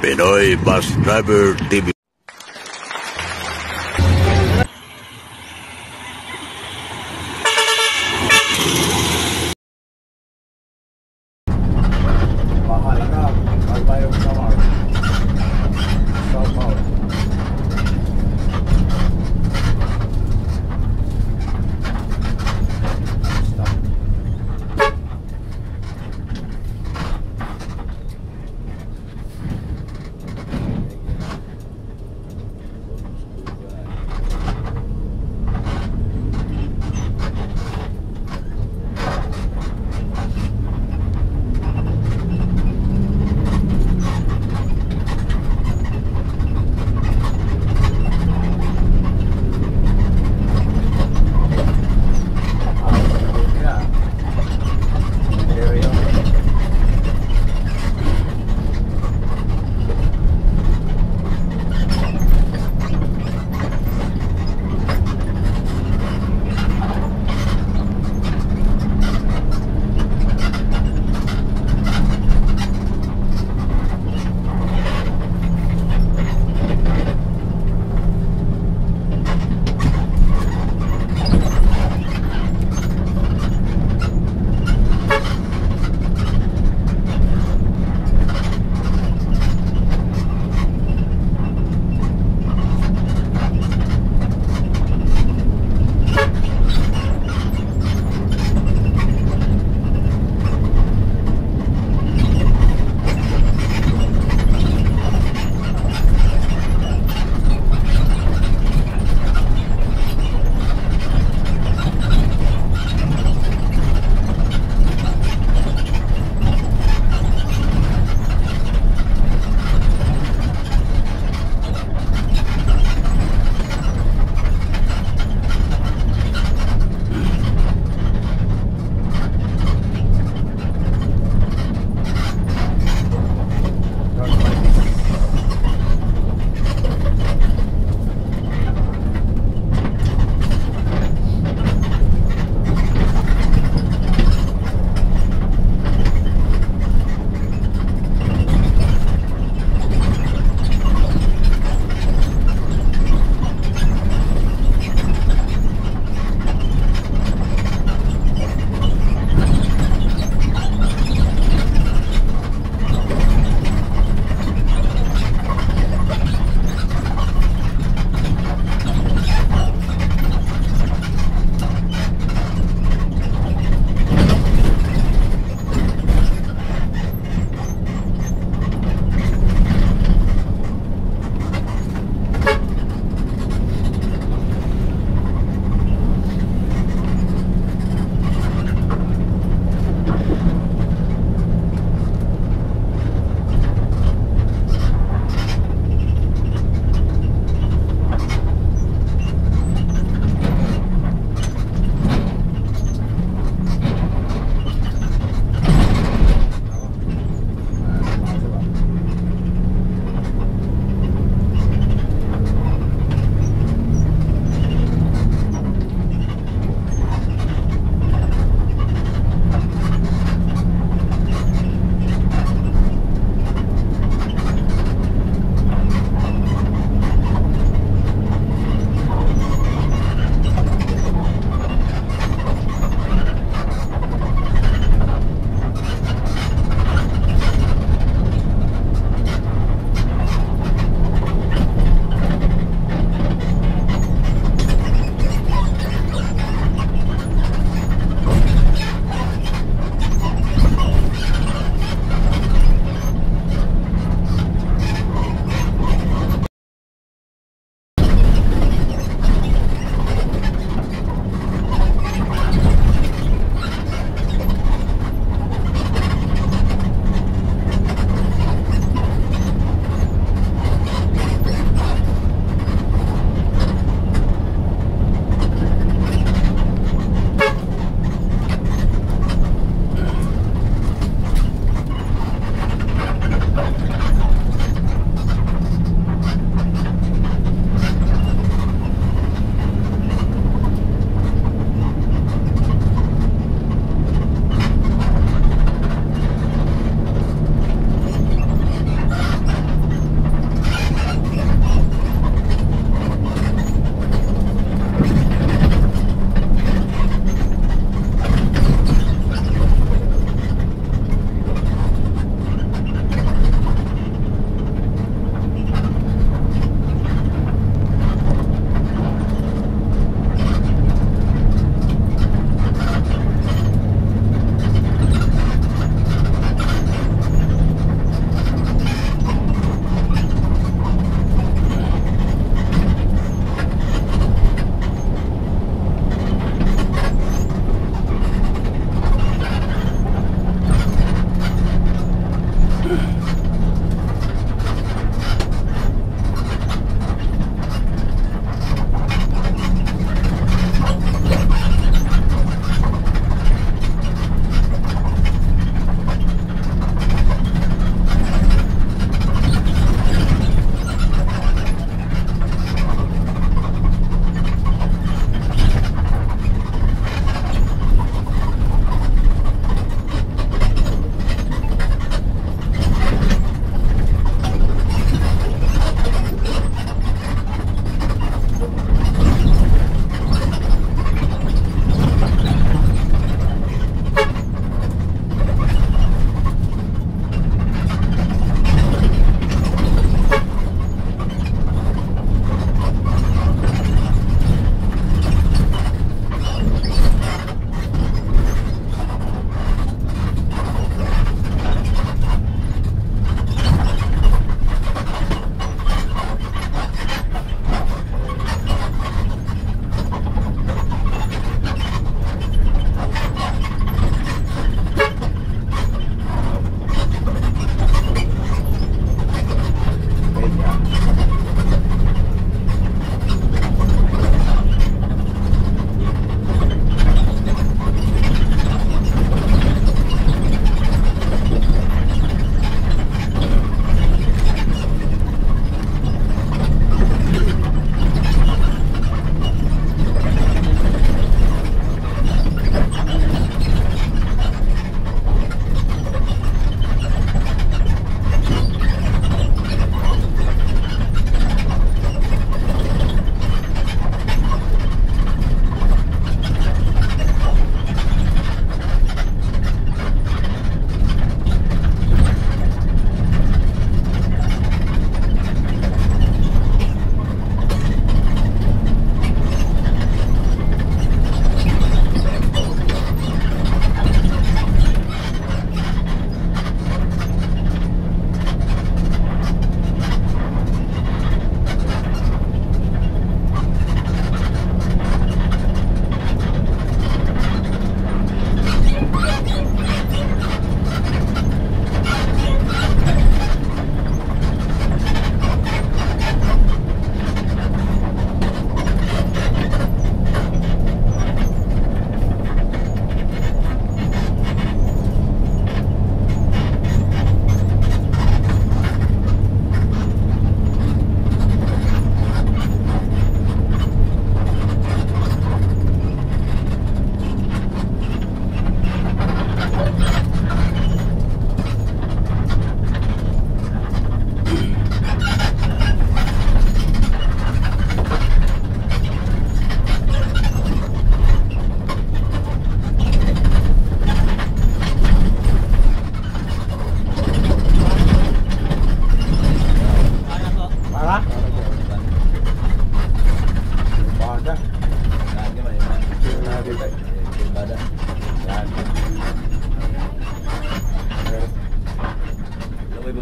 Pinoy Bus Driver TV. Mahalaga, magbayog sa mga South Paul.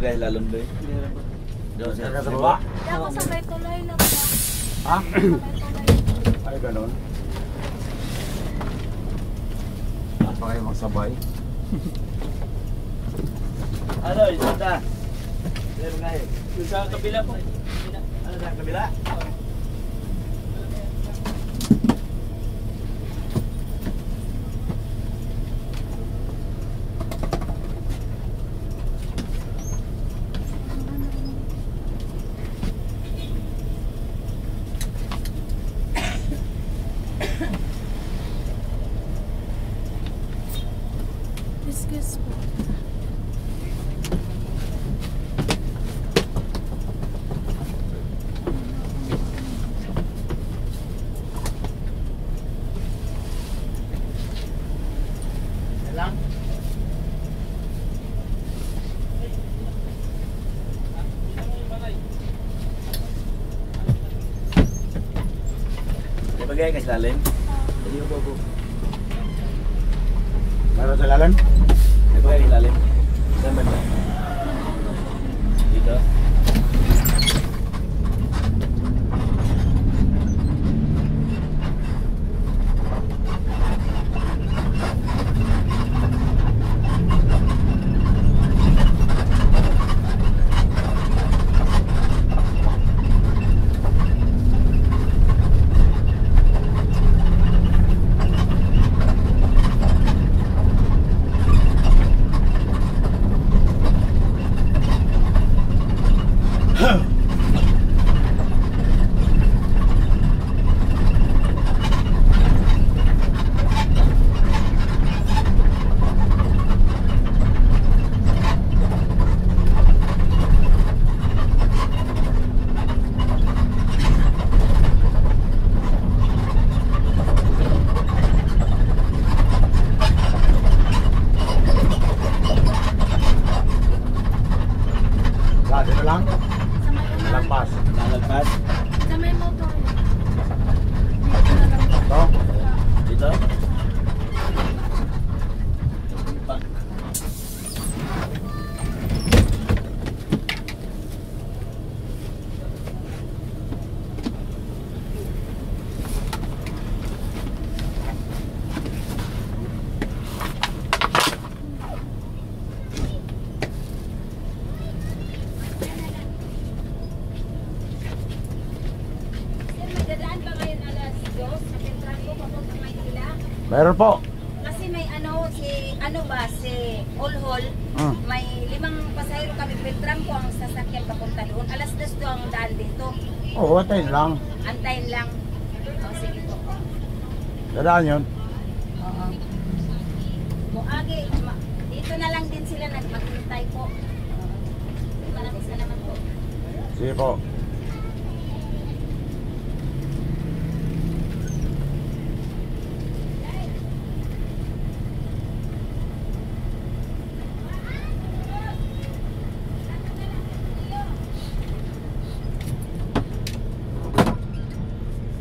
guys lalong ba? Doon Saka sa baba. Hindi ako sabay tuloy lang ba? Ha? Sabay tuloy. Ay, ganun. Pa kayo magsabay. Ano, isda? Meron nga eh. Yung sa kabila po. Ano sa kabila? Excuse po. Lang. Ibagay ka sa lalim? Hindi ko po. Meron sa lalim? Ibagay ka sa lalim? Saan ba? Dito? Dito lang? Sa may unahan. Lampas. Lalagpas? Sa may motor. Dito na lang. Ito? Dito? Pa. Sir, magdadaan ba ngayon alas 2 sa Central ko papunta Maynila? Meron po. Kasi may si Olhol, may 5 pasahero kami, Beltram ko ang sasakyan papunta doon. Alas 2 ang daan dito. Oo, tayo lang. Antayin lang. O, sige po. Dadaan yun. Oo. Buagi, dito na lang din sila maghintay po. Maraming salamat po. Sige po.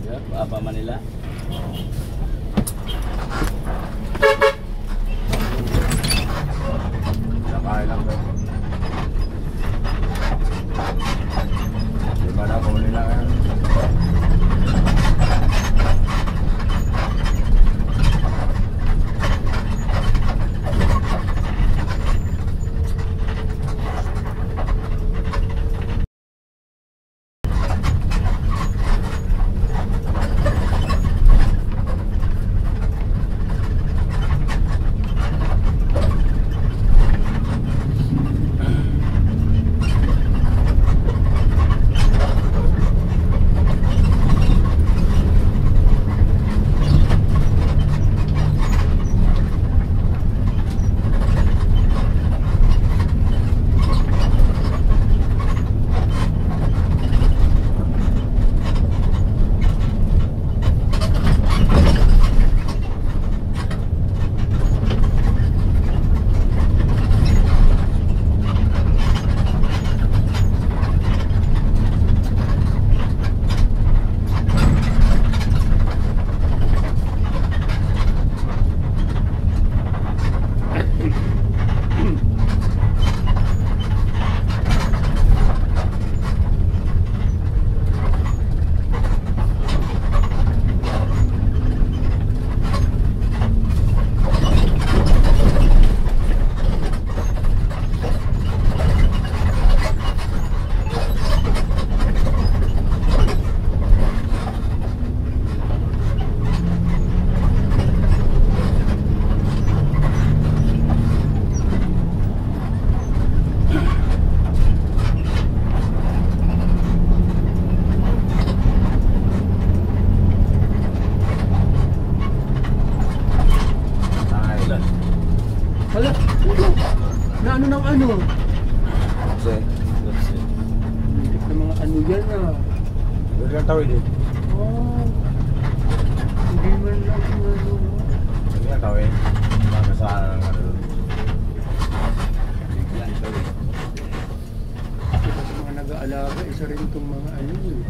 Yan, Apa Manila. Nakain lang ko. Di ba na kung nila ngayon? Na ano ng ano? Kasi, Yung mga ano yan ah. doon lang tawid eh. Oh. Hindi man lang yung ano. Doon lang tawid. Mga kasalanan ng ano doon. Kasi mga nag-aalaga, isa rin itong mga ano eh.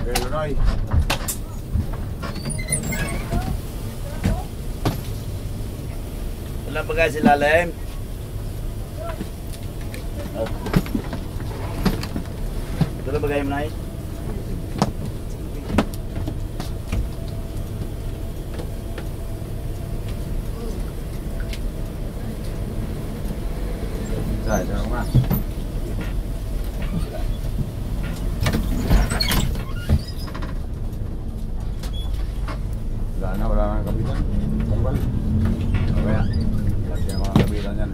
kay Lunoy. Wala pa guys ilalim. Ito na bagay mo na eh. Sa nga. Wala nang kapitan. Tungkol. Kaya, lagi ang mga kapitan yan.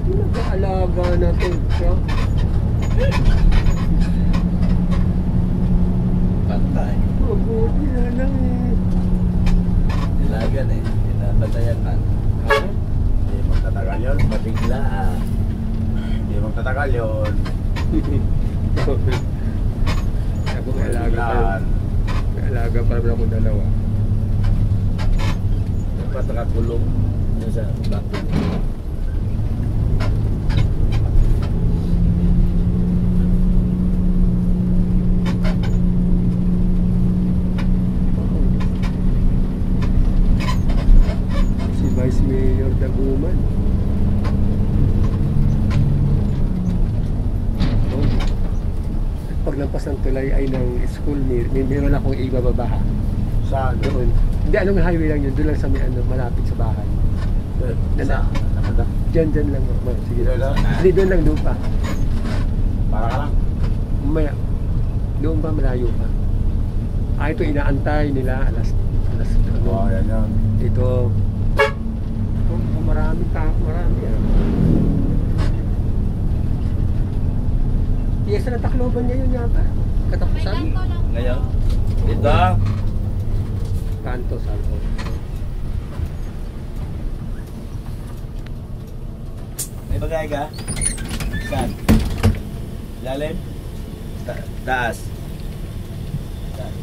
Nag-aalaga na to siya. Pantay. Mabuti na lang eh. Nilagan eh. Pinapatayan man. Hindi magtatagal yun. Mabigla ah. Hindi magtatagal yun. Ako may alaga pa. May alaga pa rin ako dalawa. Dapat nakakulong. Yan sa bakit. Si Vice Mayor Daguman. Paglampas ng tulay ay ng school, meron akong ibababa. Saan? Doon. Hindi, anong highway lang yun. Doon lang sa may malapit sa bahay. Saan? Nakada? Diyan lang. Sige. Doon lang? Hindi, doon lang, doon pa. Para ka lang. Maya, doon pa, malayo pa. Ito inaantay nila, alas Oo, yan yun. Ito, marami. Piyesa ng Tacloban niya yun yata. Katapusan. Ngayon. Dito. Kanto, Salvo. May bagay ka? Saan? Lalim? Taas. Saan?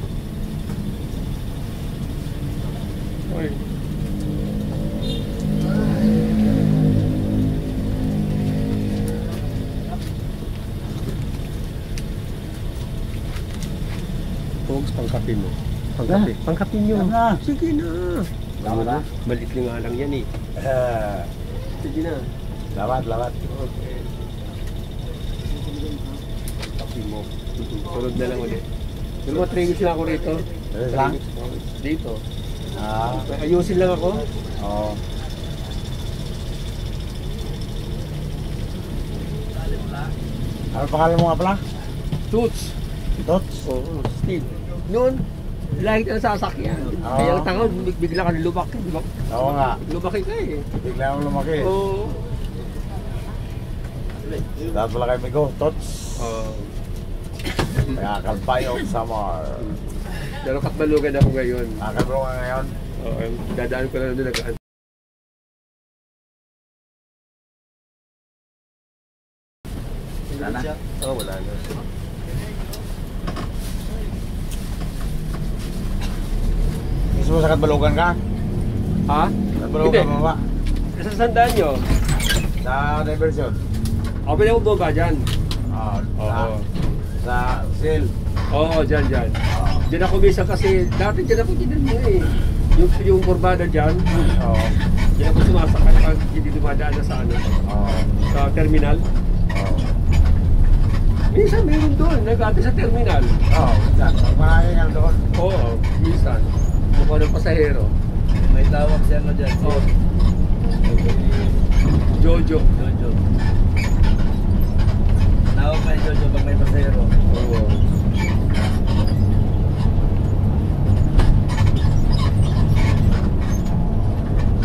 Oy. Pogs, pangkape mo. Pangkape. Pangkape nyo. Yan na. Sige na. Lawat na? Malit nga lang yan eh. Sige na. Lawat. Okay. Kape mo. Sunod na lang ulit. Yung mga 3 weeks lang ako rito. Lang? Dito. Ah, Ayusin lang ako. oo. Ano pangalan mo nga pala? Toots. Tots? Oo, Steve. Noon, lagi ka sasakyan. Oo. Kaya lang tanga, bigla ka lumaki. Di ba? Oo nga. Lumaki ka eh. Bigla akong lumaki. Oo. Lahat pala kayo may go. Tots. Oo. Kaya Kalbayog Samar. Pero katbalugan ako ngayon. Nakakabro ka ngayon? Oo, dadaan ko lang doon. Wala na? Oo, wala na. Gusto mo sa Katbalogan ka? Ha? Katbalogan mo ba? Sa sandaan nyo? Sa diversion? O, pwede akong bumaba dyan. Oo. Sa sale? Oo, dyan. Oo. Diyan ako minsan kasi, dati dyan ako tinan mo eh. Yung kurbada dyan, Oo. diyan ako sumasakay pag hindi dumadaan na sa ano, Oo. sa terminal. Oo. Minsan meron doon, nag-ate sa terminal. Oo. Minsan. Marami nga doon. Oo, minsan. Mukha ng pasahero. May tawag siya no dyan. Oo. Jojo. Jojo. Tawag may Jojo pag may pasahero. Oo.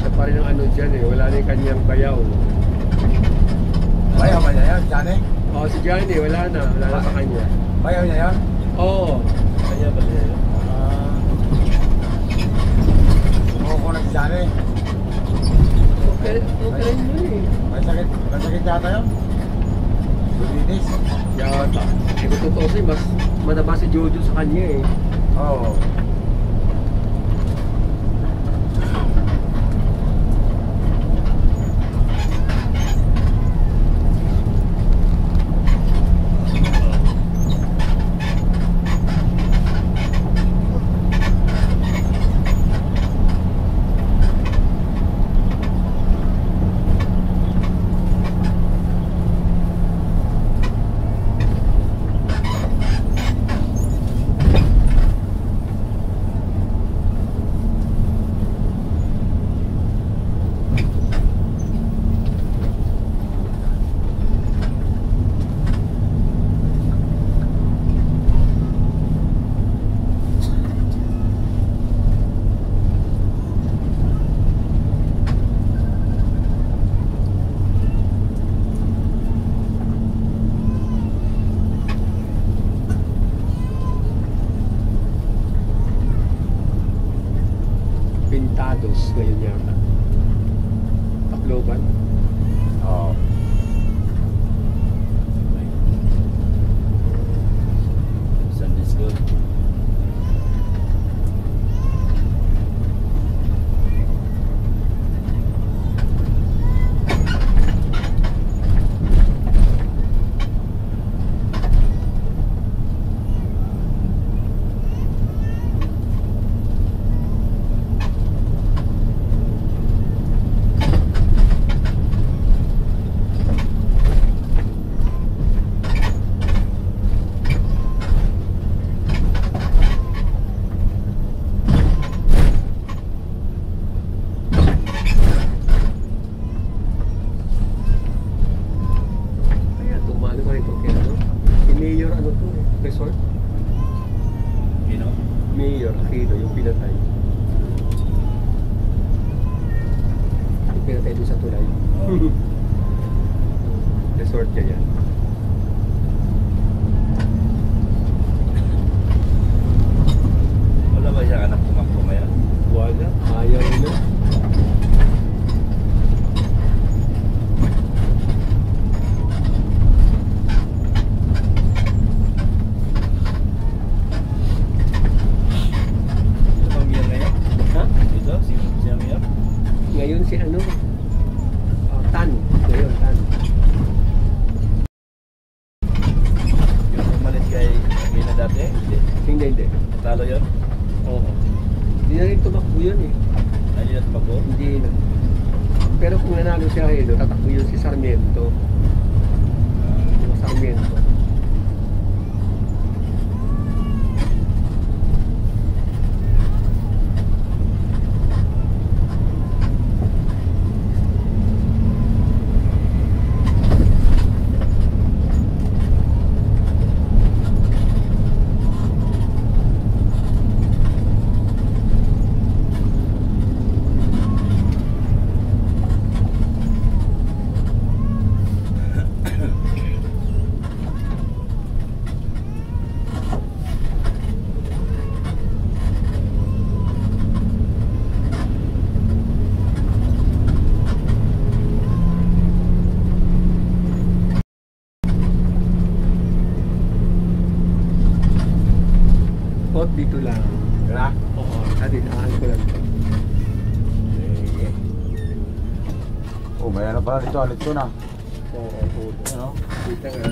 Siya pa rin ang ano dyan eh, wala na yung kanyang bayaw. Bayaw ba niya yun? Johnny? Oo, si Johnny, wala na sa kanya. Bayaw niya yun? Oo. Kaya ba siya yun? Sumuko na si Johnny. Okay rin yun eh. May sakit yata yun? Diabetes? Yata. Eh kung totoo siya, mas mataba si Jojo sa kanya eh. Oo. Pintados ngayon yata. Tacloban. Oo. Sunday school. Kaya tumano ko rito kaya ano? Yung mayor ano to eh? Resort? You know? Mayor Aquino, yung pinatay. Yung pinatay doon sa tulay. Oo. Resort niya yan. Wala ba siya anak tumakbo ngayon? Wala, ayaw na. Ito bang Mayor ngayon? Ha? Ito? Si Mayor? Ngayon si ano? Tan. Ngayon, Tan. Yung umalis kay Gina dati? Hindi. Natalo yun? Oo. Hindi na rin tumakbo yun eh. Ay, hindi na tumakbo? Hindi na. Pero kung nanalo siya ngayon, tatakbo yun si Sarmiento. Yung Sarmiento. Oh, may ano pala dito, alit ko na. Oo, oo. Ano? Kita nga.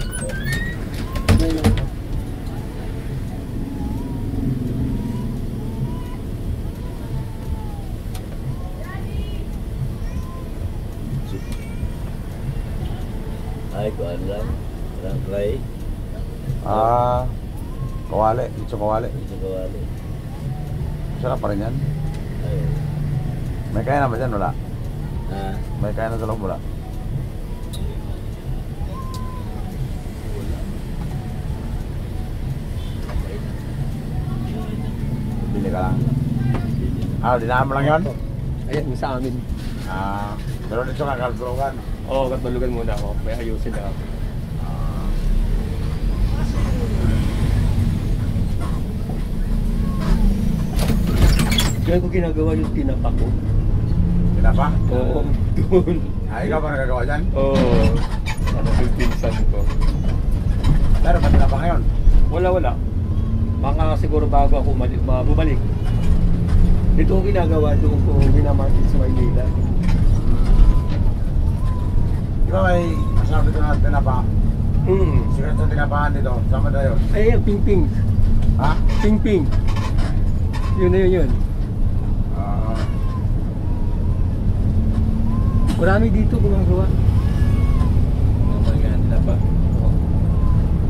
Ngayon. Ay, kuan lang. Lang try. Kawali, dito kawali. Ito kawali. Sarap pa rin yan. Ay. May kaya naman dyan, wala. Ah, May kaya na sa loob, wala. Bili ka lang. Dinaan mo lang yun? Ayan, yung sa amin. Pero dito ka, kalbrogan. Oo, katulugan muna ako. May ayusin na ako. Kaya ko ginagawa yung tinapa ko. Tinapa? Oo, doon. Ikaw ba nagagawa dyan? Oo. Ano yung pinsan ko. Pero ba tinapa ngayon? Wala. Baka siguro bago ako bumalik. Dito ko ginagawa, doon ko minamarket sa Maynila. Di ba may masabi ko na tinapa? Sikat sa tinapahan dito, sama tayo. Ay, ping-ping. Ha? Ping-ping. Yun na yun. Marami dito gumagawa. maganda pa.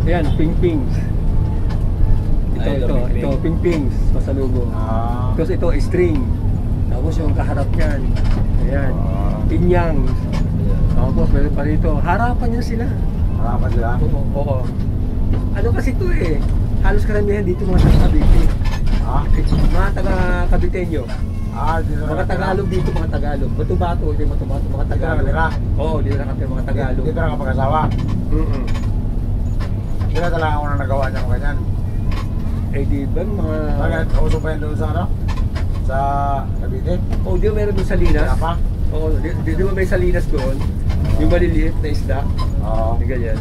Ayan, ping-pings. Ay, Ito, ping-pings. Pasalubong. Ah. Tapos ito, string. Tapos yung kaharap niyan. Ayan. Pinyang. Tapos meron pa rito. Harapan niya sila. Harapan sila? Oo. Ano kasi ito eh. Halos karamihan dito mga taga-Cavite. Ha? Mga taga-Caviteño. Dito na Mga Tagalog dito, mga Tagalog. Bato-bato, hindi bato-bato, mga Tagalog. Dito na? Oo, dito na kami mga Tagalog. Dito na kapag-asawa? Sila talaga ako na nagawa niya mo ganyan. Eh di ba mga... Bakit? Uso pa yan doon sa ano? Sa Cavite? Oh, di ba meron doon sa Linas? Tinapa? Oo, di ba may Salinas doon? Yung maliliit na isda? Oo. Yung ganyan.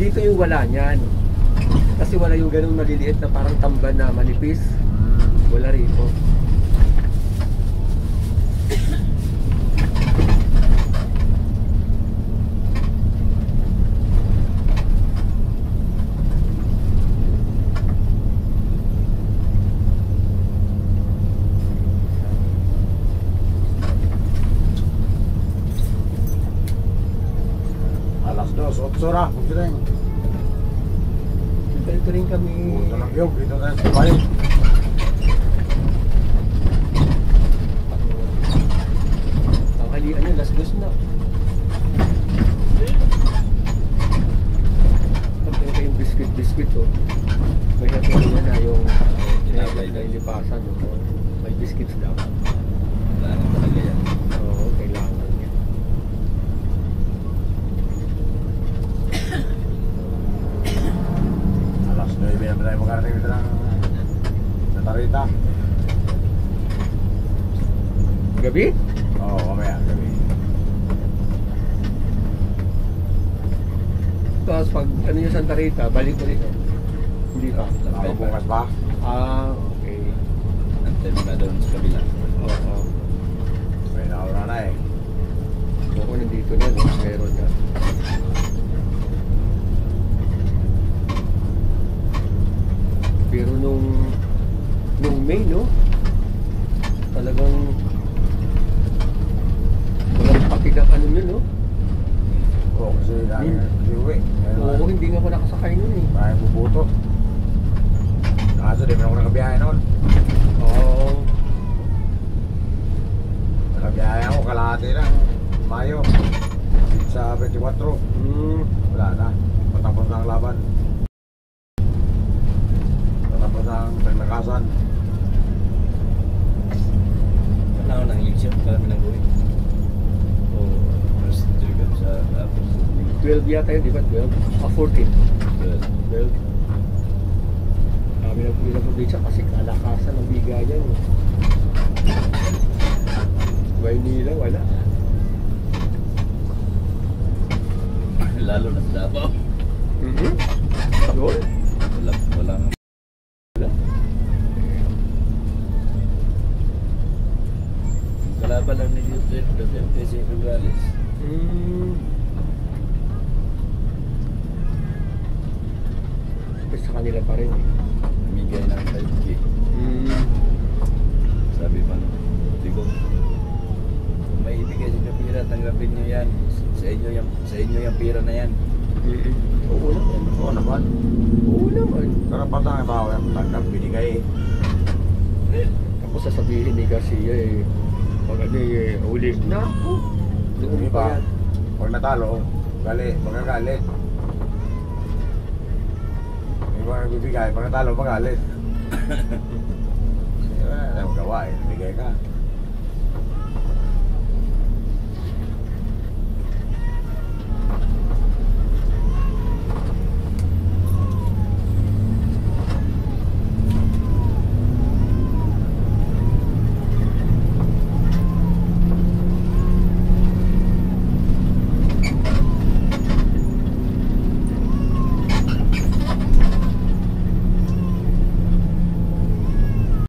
Dito yung wala niyan. Kasi wala yung ganun maliliit na parang tamban na manipis. Wala rito. Alas 2, 8 ra. Kung sila yung Dito rin kami. puto ng yog. Dito na sa bahay. Tanghalian yun, last dos na. Tapos yung biscuit oh. May natin na yung nailipasan oh. May biscuits daw. Kailangan talaga yan. Oo, kailangan niya. Alas 9 na tayo magkarating dito ng Natarita. Gabi? Oo, mamaya. Gabi. Tapos pag ano yung Santa Rita, balik ko rin oh. Hindi pa. Bukas pa. Okay. Antay mo na doon sa kabila. Oo. May nauna na eh. Oo, nandito na, no? Meron na. Pero nung May, no? Talagang walang pakidang ano yun, no? Oo, kasi dami hindi uwi. Oo, hindi nga ako nakasakay nun eh. Maraming bubuto. Kaso di mo ako nakabiyahe noon. Oo. Nakabiyahe ako, kalahati lang. Mayo. Sa 24. Wala na. Patapos na ang laban. Patapos na ang naglakasan. Wala ko ng eleksyon. Kami nang gawin. O, first trigger sa tapos. 12 yata yun, di ba? 12? 14. 12. Kami na po yung probinsya kasi kalakasan ng bigayan. Eh. Maynila, wala. Lalo na sa Davao. Doon? Wala. Wala. Kalaban lang ni Duterte kasi Nogales. Sa kanila pa rin eh. Namigay ng 5K. Sabi pa, sabi ko, kung may ibigay sa pira, tanggapin nyo yan. Sa inyo yung pira na yan. Oo naman. Oo naman. Oo naman. Karapatan ang tao yung tanggap, binigay eh. Tapos sasabihin ni Garcia eh, pag ano eh, uli na ako. Yung Doon pa iba, yan. pag natalo, magagalit. Yung mga nagbibigay, pag natalo, magalit. Wala na magawa eh, bigay ka.